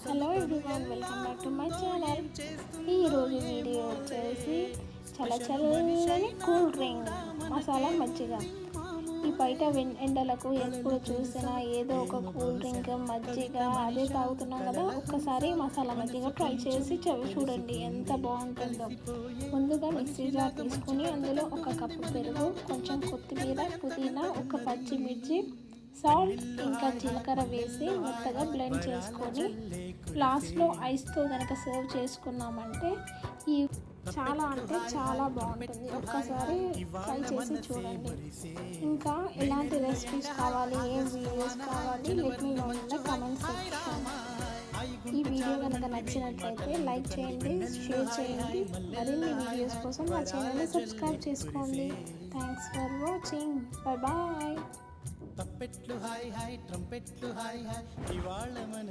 Hello everyone, welcome back to my channel. ఈరోజు video వచ్చేసి చల్లని కూల్ డ్రింక్ మసాలా మజ్జిగ. ఈ బయట ఎండలకు ఎప్పుడు చూసినా ఏదో ఒక కూల్ డ్రింక్ మజ్జిగ అదే తాగుతున్నాం కదా. ఒక్కసారి మసాలా మజ్జిగ ట్రై చేసి చూడండి ఎంత బాగుంటుందో. ముందుగా మిక్సీ జార్ తీసుకుని అందులో ఒక కప్పు పెరుగు, కొంచెం కొత్తిమీర, పుదీనా, ఒక పచ్చిమిర్చి, సాల్ట్ ఇంకా జీలకర్ర వేసి మెత్తగా బ్లెండ్ చేసుకొని లాస్ట్లో ఐస్తో కనుక సర్వ్ చేసుకున్నామంటే ఈ చాలా అంటే చాలా బాగుంటుంది. ఒక్కసారి ట్రై చేసి చూడండి. ఇంకా ఎలాంటి రెసిపీస్ కావాలి, ఏం వీడియోస్ కావాలి, let me know in the comment section. ఈ వీడియో కనుక నచ్చినట్లయితే లైక్ చేయండి, షేర్ చేయండి. మరిన్ని వీడియోస్ కోసం మా ఛానల్ని సబ్స్క్రైబ్ చేసుకోండి. Thanks for watching. Bye bye. తప్పెట్లు హాయ్ హాయ్ ట్రంపెట్లు హాయ్ హాయ్ ఇవాళ మన